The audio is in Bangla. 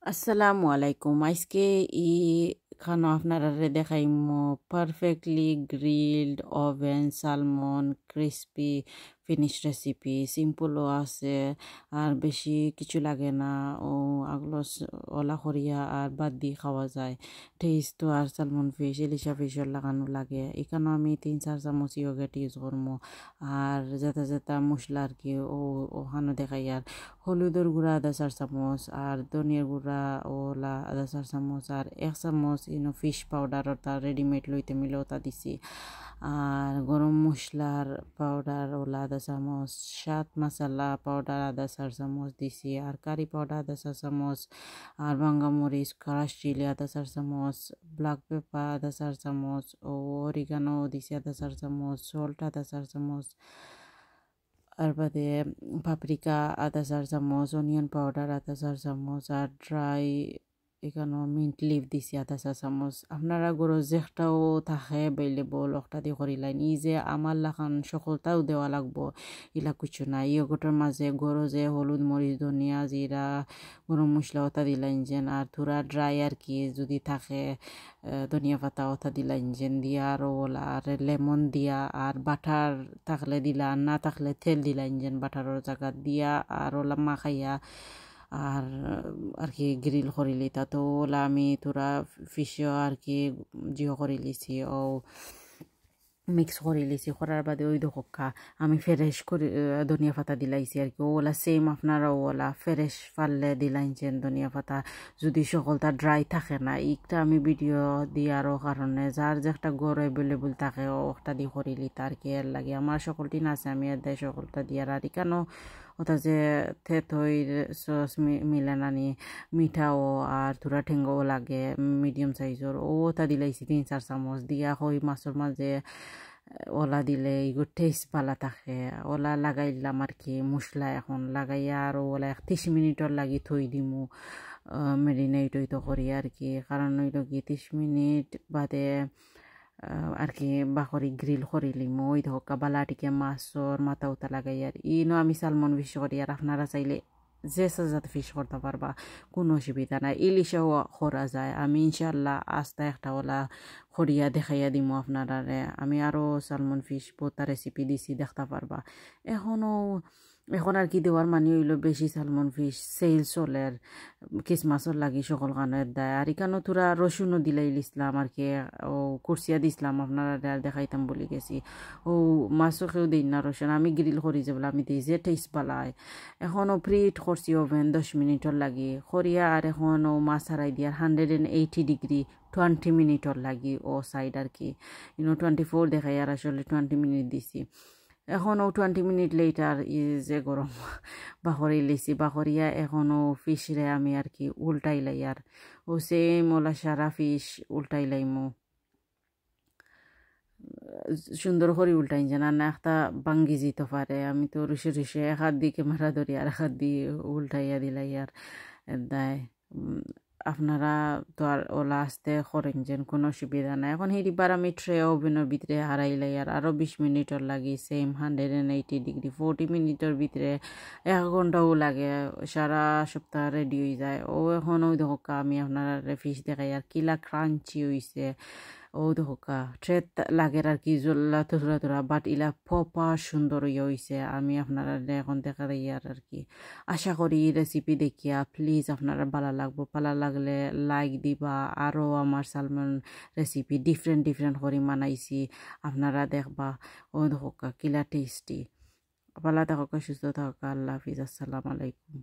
আসসালামু আলাইকুম আজকে ই খানো আপনারা দেখাইমো perfectly grilled oven salmon crispy finish recipe সিম্পলও আছে আর বেশি কিছু লাগে না ও আগলো ওলা করিয়া আর বাদ দিয়ে খাওয়া যায় টেস্ট তো আর সালমন ফিশ ইলিশা ফিশর লাগানো লাগে এখানে আমি 3-4 চামচ ইয়োগেট ইউজ করবো আর যেটা যেটা মশলা আর কি ওখানে দেখাই আর হলুদের গুঁড়া 1/4 চামচ আর ধনিয়ার গুঁড়া ওলা 1/4 চামচ আর 1 চামচ ফিশ পাউডার ওটা রেডিমেড লইতে মিলে ওটা দিছি আর গরম মশলার পাউডার ওলা 1/2 চামচ সাত মশলা পাউডার 1/4 চামচ দিছি আর কারি পাউডার 1/4 চামচ আর বাঙ্গা মরিচ ক্রাশ চিলি 1/4 চামচ ব্ল্যাক পেপার 1/4 চামচ ও অরিগানো দিছি 1/4 চামচ সল্ট 1/4 চামচ আর বাদে পাপরিকা 1/4 চামচ অনিয়ন পাউডার 1/4 চামচ আর ড্রাই এখানে মিন্ট লিভ দিছি 1/4 চামচ আপনারা গরো যেটাও থাকে অ্যাভেলেবল ওটা দিয়ে করিলাইন ই যে আমার লাখান সকলটাও দেওয়া লাগবো ইলা কিছু নাই ইয়োগটের মাঝে গরো যে হলুদ মরিচ ধনিয়া জিরা গরম মশলা ওটা দিলাইন যেন আর থোড়া ড্রাই আর কি যদি থাকে ধনিয়া পাতা ওটা দিলাইন যেন দিয়া আর ওলা আর লেমন দিয়া আর বাটার থাকলে দিলা না থাকলে তেল দিলাইন যেন বাটারের জায়গা দিয়া আর ওলা মাখাইয়া আর আর কি গ্রিল করে লিতা তো ওলা আমি তোরা ফিশও আর কি জিও করে লিছি ও মিক্স করে লিছি করার বাদে ওই দোকা আমি ফ্রেশ করে ধনিয়া পাতা দিলাইছি আর কি ওলা সেম আপনারা ওলা ফ্রেশ পারলে দিলাইছেন ধনিয়া পাতা যদি সকলটা ড্রাই থাকে না একটা আমি ভিডিও দিয়ারও কারণে যার যে একটা গড় অ্যাভেলেবল থাকে ওটা দিয়ে করে লিতা আর কি এর লাগে আমার সকলটি না আছে আমি এর দেয় সকলটা দিয়ার আর কেন ওটা যে থেতইর সস মিলে নানি মিঠাও আর থোড়া ঠেঙ্গাও লাগে মিডিয়াম সাইজর ওটা দিলাইছি 3-4 চামচ দিয়া হই মাছের মাঝে ওলা দিলে এগুলো টেস্ট ভালো থাকে ওলা লাগাইলাম আর কি মশলা এখন লাগাইয়া আর ওলা 30 মিনিটর লাগি থই দিমু মেরিনেট হইতো করি আর কি কারণ হইল কি 30 মিনিট বাদে আর কি বাকরি গ্রিল করি লিমু ওই ধোকা বালাটিকে মাছর মাথা উতা লাগাই আর ইনো আমি সালমন ফিশ করি আর আপনারা চাইলে যে সাজাত ফিশ করতে পারবা কোনো অসুবিধা নাই ইলিশও করা যায় আমি ইনশাল্লাহ আস্তে একটা ওলা করিয়া দেখাইয়া দিমু আপনারা আমি আরও সালমন ফিশ বহুতা রেসিপি দিছি দেখতে পারবা এখন আর কি দেওয়ার মানে হইলো বেশি সালমন ফিশ সেল চলের কিসমাসর লাগি সকল কানের দেয় আর এখানে তোরা রসুনও দিলাই ইসলাম আর কি ও কুরসিয়া দিছিলাম আপনারা আর দেখাইতাম বলি গেছি ও মাছও কেউ দিই না রসুন আমি গ্রিল করি যে বলে আমি দিই যে টেস্ট পালাই এখনও প্রিট করছি ওভেন 10 মিনিটর লাগি করিয়া আর এখন ও মাছ হারাই দিয়ার 180 ডিগ্রি 20 মিনিটর লাগি ও সাইড আর কি 24 দেখাই আর আসলে 20 মিনিট দিছি এখনও 20 মিনিট লেটার যে গরম বাহরি লিছি বাহরিয়া এখনও ফিশরে আমি আর কি উল্টাইলাই আর ও সেম ওলা সারা ফিশ উল্টাইলাইমু সুন্দর করে উল্টাই জানা না একটা বাঙ্গি যেতে পারে আমি তো রুষে রুষে এক হাত দিয়ে ক্যামেরা ধরি আর এক হাত দিয়ে উল্টাইয়া দিলাই আর দেয় আপনারা তো আর ওলা আসতে করেন যেন কোনো অসুবিধা নাই এখন সেইবার আমি ট্রে ওভেনের ভিতরে হারাইলাই আর আরও 20 মিনিটর লাগে সেম 180 ডিগ্রি 40 মিনিটের ভিতরে 1 ঘন্টাও লাগে সারা সপ্তাহ রেডি হয়ে যায় ও এখন ওই দেখা আমি আপনারা ফিশ দেখাই আর কিলা ক্রাঞ্চি হয়েছে ও দেখা ট্রেত লাগে আর কি জল্লা তোরা তোরা বাট ইলা ফপা সুন্দর হয়েছে আমি আপনারা এখন দেখা ইয়ার আর কি আশা করি রেসিপি দেখিয়া প্লিজ আপনারা ভালো লাগলে লাইক দিবা আরও আমার সালমন রেসিপি ডিফারেন্ট করে বানাইছি আপনারা দেখবা ও দেখা কিলা টেস্টি ভালো থাকা সুস্থ থাকা আল্লাহ হাফিজ আসসালামু আলাইকুম